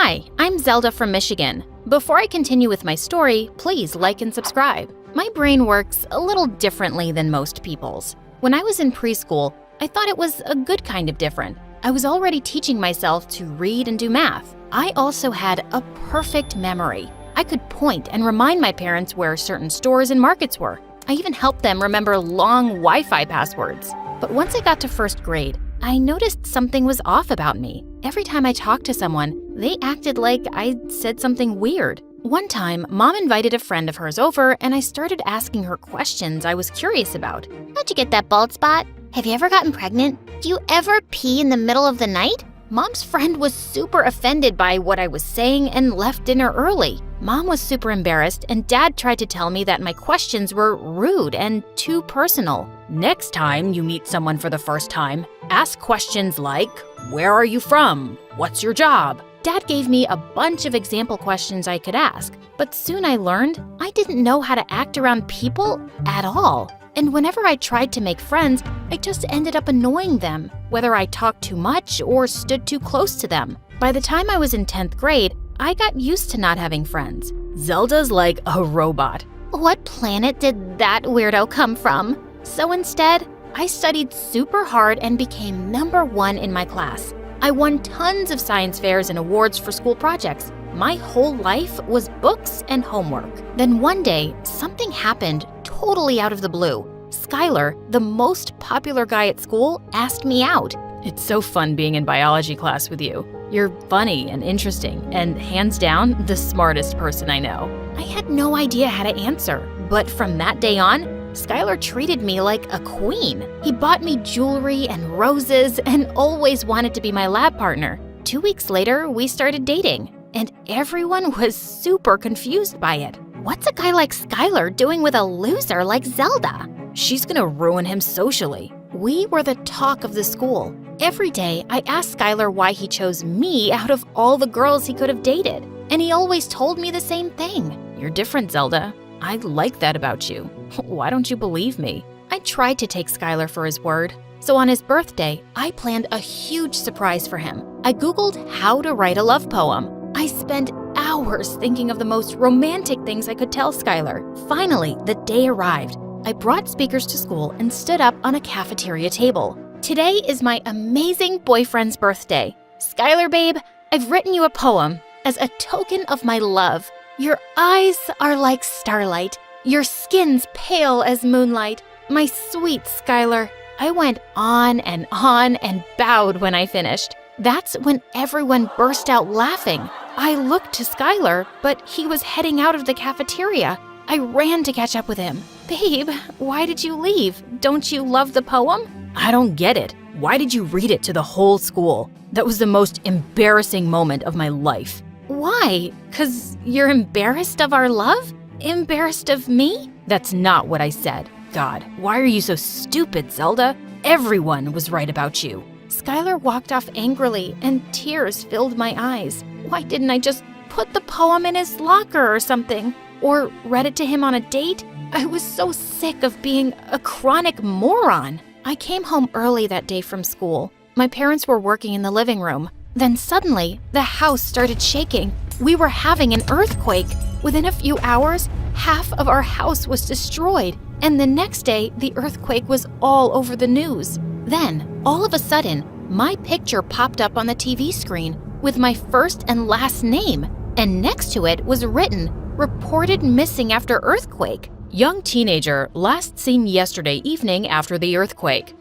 Hi, I'm Zelda from Michigan. Before I continue with my story, please like and subscribe. My brain works a little differently than most people's. When I was in preschool, I thought it was a good kind of different. I was already teaching myself to read and do math. I also had a perfect memory. I could point and remind my parents where certain stores and markets were. I even helped them remember long Wi-Fi passwords. But once I got to first grade, I noticed something was off about me. Every time I talked to someone, they acted like I said something weird. One time, Mom invited a friend of hers over and I started asking her questions I was curious about. How'd you get that bald spot? Have you ever gotten pregnant? Do you ever pee in the middle of the night? Mom's friend was super offended by what I was saying and left dinner early. Mom was super embarrassed and Dad tried to tell me that my questions were rude and too personal. Next time you meet someone for the first time, ask questions like, where are you from? What's your job? Dad gave me a bunch of example questions I could ask, but soon I learned I didn't know how to act around people at all. And whenever I tried to make friends, I just ended up annoying them, whether I talked too much or stood too close to them. By the time I was in 10th grade, I got used to not having friends. Zelda's like a robot. What planet did that weirdo come from? So instead, I studied super hard and became #1 in my class. I won tons of science fairs and awards for school projects. My whole life was books and homework. Then one day, something happened totally out of the blue. Skylar, the most popular guy at school, asked me out. It's so fun being in biology class with you. You're funny and interesting, and hands down, the smartest person I know. I had no idea how to answer, but from that day on, Skylar treated me like a queen. He bought me jewelry and roses and always wanted to be my lab partner. 2 weeks later, we started dating, and everyone was super confused by it. What's a guy like Skylar doing with a loser like Zelda? She's gonna ruin him socially. We were the talk of the school. Every day, I asked Skylar why he chose me out of all the girls he could have dated, and he always told me the same thing. You're different, Zelda. I like that about you. Why don't you believe me? I tried to take Skylar for his word. So on his birthday, I planned a huge surprise for him. I Googled how to write a love poem. I spent hours thinking of the most romantic things I could tell Skylar. Finally, the day arrived. I brought speakers to school and stood up on a cafeteria table. Today is my amazing boyfriend's birthday. Skylar, babe, I've written you a poem as a token of my love. Your eyes are like starlight. Your skin's pale as moonlight. My sweet Skylar. I went on and bowed when I finished. That's when everyone burst out laughing. I looked to Skylar, but he was heading out of the cafeteria. I ran to catch up with him. Babe, why did you leave? Don't you love the poem? I don't get it. Why did you read it to the whole school? That was the most embarrassing moment of my life. Why? 'Cause you're embarrassed of our love? Embarrassed of me? That's not what I said. God, why are you so stupid, Zelda? Everyone was right about you. Skylar walked off angrily and tears filled my eyes. Why didn't I just put the poem in his locker or something? Or read it to him on a date? I was so sick of being a chronic moron. I came home early that day from school. My parents were working in the living room. Then suddenly, the house started shaking. We were having an earthquake. Within a few hours, half of our house was destroyed. And the next day, the earthquake was all over the news. Then, all of a sudden, my picture popped up on the TV screen with my first and last name. And next to it was written, reported missing after earthquake. Young teenager last seen yesterday evening after the earthquake.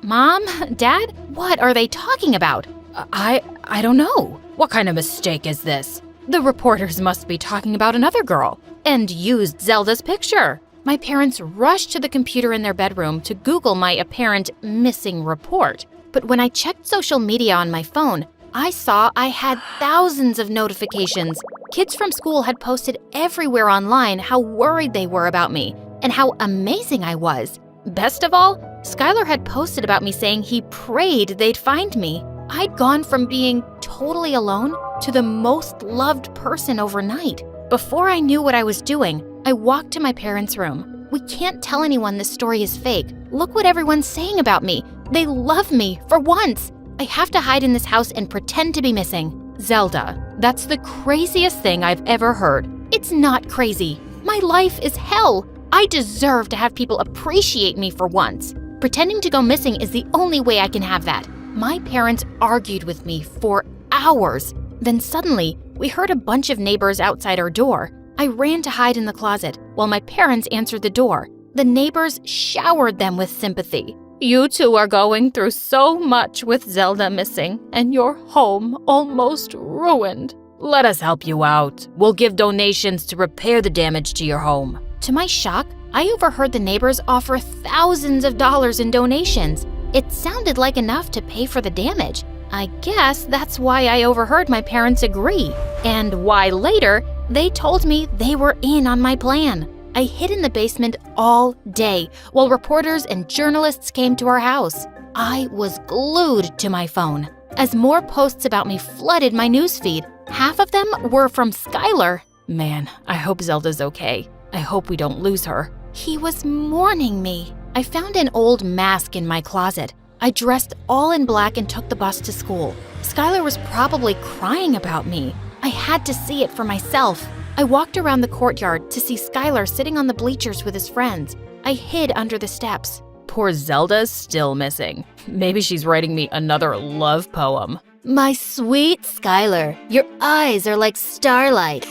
Mom? Dad? What are they talking about? I don't know. What kind of mistake is this? The reporters must be talking about another girl and used Zelda's picture. My parents rushed to the computer in their bedroom to Google my apparent missing report. But when I checked social media on my phone, I saw I had thousands of notifications. Kids from school had posted everywhere online how worried they were about me and how amazing I was. Best of all, Skylar had posted about me saying he prayed they'd find me. I'd gone from being totally alone to the most loved person overnight. Before I knew what I was doing, I walked to my parents' room. We can't tell anyone this story is fake. Look what everyone's saying about me. They love me for once. I have to hide in this house and pretend to be missing. Zelda, that's the craziest thing I've ever heard. It's not crazy. My life is hell. I deserve to have people appreciate me for once. Pretending to go missing is the only way I can have that. My parents argued with me for hours. Then suddenly, we heard a bunch of neighbors outside our door. I ran to hide in the closet while my parents answered the door. The neighbors showered them with sympathy. You two are going through so much with Zelda missing and your home almost ruined. Let us help you out. We'll give donations to repair the damage to your home. To my shock, I overheard the neighbors offer thousands of dollars in donations. It sounded like enough to pay for the damage. I guess that's why I overheard my parents agree, and why later they told me they were in on my plan. I hid in the basement all day while reporters and journalists came to our house. I was glued to my phone. As more posts about me flooded my newsfeed, half of them were from Skylar. Man, I hope Zelda's okay. I hope we don't lose her. He was mourning me. I found an old mask in my closet. I dressed all in black and took the bus to school. Skylar was probably crying about me. I had to see it for myself. I walked around the courtyard to see Skylar sitting on the bleachers with his friends. I hid under the steps. Poor Zelda's still missing. Maybe she's writing me another love poem. My sweet Skylar, your eyes are like starlight.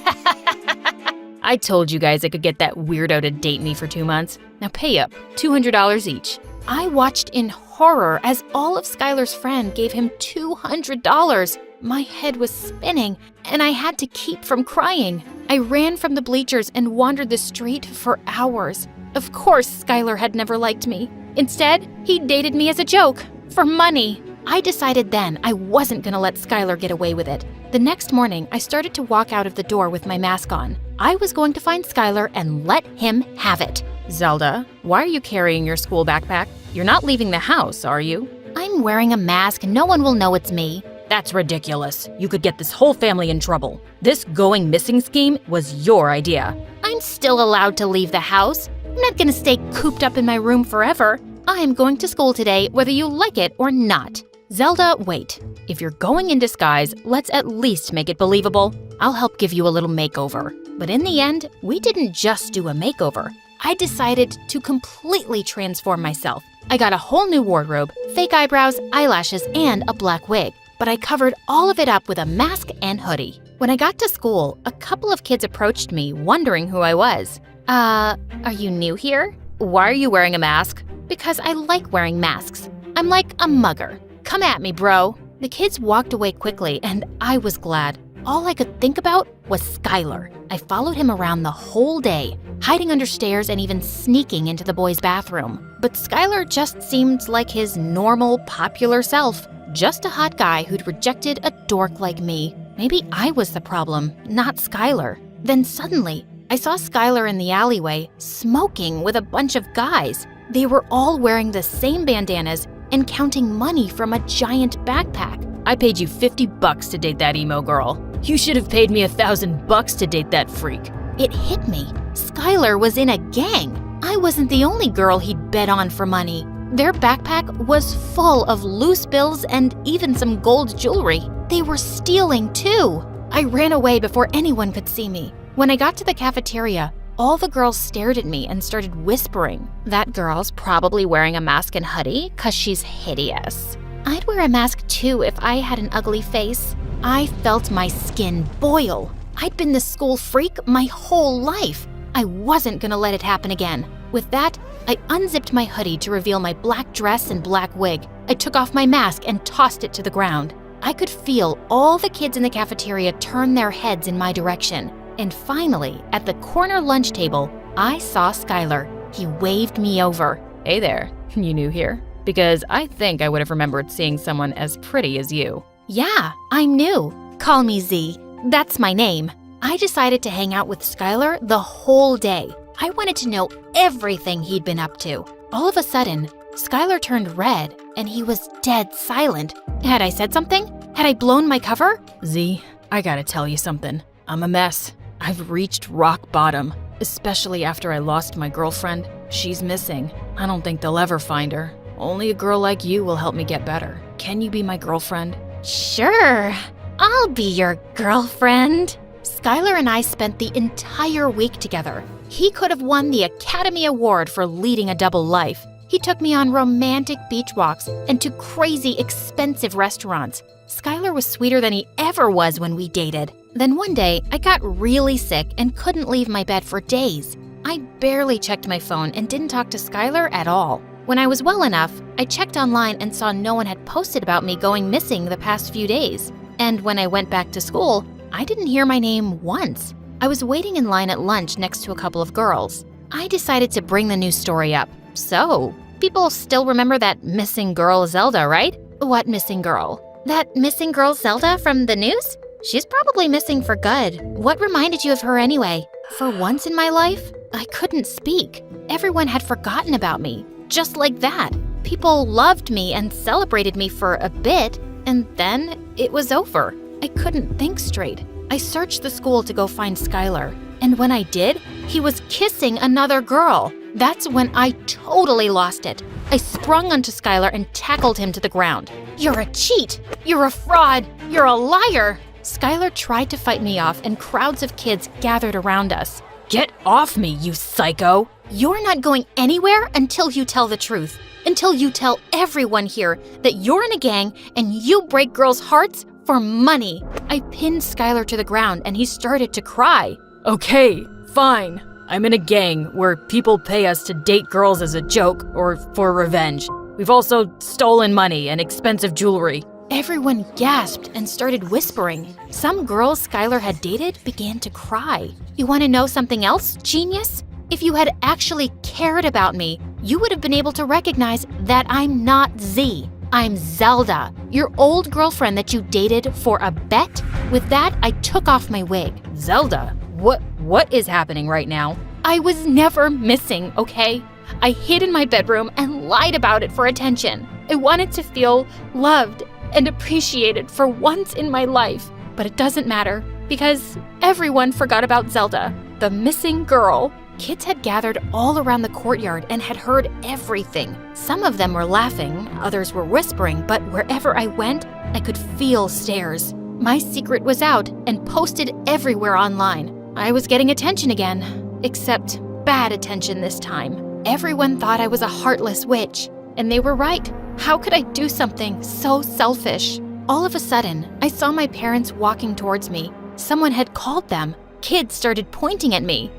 I told you guys I could get that weirdo to date me for 2 months. Now pay up, $200 each. I watched in horror as all of Skylar's friends gave him $200. My head was spinning, and I had to keep from crying. I ran from the bleachers and wandered the street for hours. Of course, Skylar had never liked me. Instead, he dated me as a joke, for money. I decided then I wasn't gonna let Skylar get away with it. The next morning, I started to walk out of the door with my mask on. I was going to find Skylar and let him have it. Zelda, why are you carrying your school backpack? You're not leaving the house, are you? I'm wearing a mask. No one will know it's me. That's ridiculous. You could get this whole family in trouble. This going missing scheme was your idea. I'm still allowed to leave the house. I'm not gonna stay cooped up in my room forever. I am going to school today, whether you like it or not. Zelda, wait. If you're going in disguise, let's at least make it believable. I'll help give you a little makeover. But in the end, we didn't just do a makeover. I decided to completely transform myself. I got a whole new wardrobe, fake eyebrows, eyelashes, and a black wig. But I covered all of it up with a mask and hoodie. When I got to school, a couple of kids approached me, wondering who I was. Are you new here? Why are you wearing a mask? Because I like wearing masks. I'm like a mugger. Come at me, bro. The kids walked away quickly, and I was glad. All I could think about was Skylar. I followed him around the whole day, hiding under stairs and even sneaking into the boys' bathroom. But Skylar just seemed like his normal, popular self. Just a hot guy who'd rejected a dork like me. Maybe I was the problem, not Skylar. Then suddenly, I saw Skylar in the alleyway, smoking with a bunch of guys. They were all wearing the same bandanas and counting money from a giant backpack. I paid you $50 to date that emo girl. You should have paid me $1,000 to date that freak. It hit me. Skylar was in a gang. I wasn't the only girl he'd bet on for money. Their backpack was full of loose bills and even some gold jewelry. They were stealing too. I ran away before anyone could see me. When I got to the cafeteria, all the girls stared at me and started whispering. That girl's probably wearing a mask and hoodie 'cause she's hideous. I'd wear a mask too if I had an ugly face. I felt my skin boil. I'd been the school freak my whole life. I wasn't gonna let it happen again. With that, I unzipped my hoodie to reveal my black dress and black wig. I took off my mask and tossed it to the ground. I could feel all the kids in the cafeteria turn their heads in my direction. And finally, at the corner lunch table, I saw Skylar. He waved me over. Hey there, you new here? Because I think I would have remembered seeing someone as pretty as you. Yeah, I'm new. Call me Z. That's my name. I decided to hang out with Skylar the whole day. I wanted to know everything he'd been up to. All of a sudden, Skylar turned red and he was dead silent. Had I said something? Had I blown my cover? Z, I gotta tell you something. I'm a mess. I've reached rock bottom, especially after I lost my girlfriend. She's missing. I don't think they'll ever find her. Only a girl like you will help me get better. Can you be my girlfriend? Sure. I'll be your girlfriend. Skylar and I spent the entire week together. He could have won the Academy Award for leading a double life. He took me on romantic beach walks and to crazy expensive restaurants. Skylar was sweeter than he ever was when we dated. Then one day, I got really sick and couldn't leave my bed for days. I barely checked my phone and didn't talk to Skylar at all. When I was well enough, I checked online and saw no one had posted about me going missing the past few days. And when I went back to school, I didn't hear my name once. I was waiting in line at lunch next to a couple of girls. I decided to bring the news story up. So, people still remember that missing girl Zelda, right? What missing girl? That missing girl Zelda from the news? She's probably missing for good. What reminded you of her anyway? For once in my life, I couldn't speak. Everyone had forgotten about me. Just like that. People loved me and celebrated me for a bit, and then it was over. I couldn't think straight. I searched the school to go find Skylar, and when I did, he was kissing another girl. That's when I totally lost it. I sprung onto Skylar and tackled him to the ground. You're a cheat! You're a fraud! You're a liar! Skylar tried to fight me off, and crowds of kids gathered around us. Get off me, you psycho! You're not going anywhere until you tell the truth. Until you tell everyone here that you're in a gang and you break girls' hearts for money. I pinned Skylar to the ground and he started to cry. Okay, fine. I'm in a gang where people pay us to date girls as a joke or for revenge. We've also stolen money and expensive jewelry. Everyone gasped and started whispering. Some girls Skylar had dated began to cry. You want to know something else, genius? If you had actually cared about me, you would have been able to recognize that I'm not Z. I'm Zelda, your old girlfriend that you dated for a bet. With that, I took off my wig. Zelda? What is happening right now? I was never missing, okay? I hid in my bedroom and lied about it for attention. I wanted to feel loved and appreciated for once in my life. But it doesn't matter, because everyone forgot about Zelda, the missing girl. Kids had gathered all around the courtyard and had heard everything. Some of them were laughing, others were whispering, but wherever I went, I could feel stares. My secret was out and posted everywhere online. I was getting attention again, except bad attention this time. Everyone thought I was a heartless witch, and they were right. How could I do something so selfish? All of a sudden, I saw my parents walking towards me. Someone had called them. Kids started pointing at me.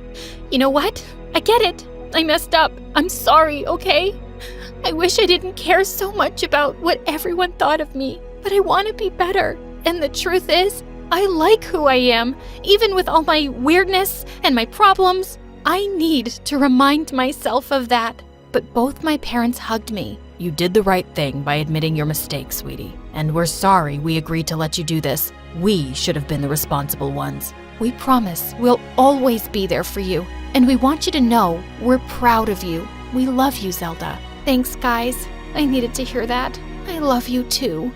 You know what? I get it. I messed up. I'm sorry, okay? I wish I didn't care so much about what everyone thought of me, but I want to be better. And the truth is, I like who I am, even with all my weirdness and my problems. I need to remind myself of that. But both my parents hugged me. You did the right thing by admitting your mistake, sweetie. And we're sorry we agreed to let you do this. We should have been the responsible ones. We promise we'll always be there for you. And we want you to know we're proud of you. We love you, Zelda. Thanks, guys. I needed to hear that. I love you too.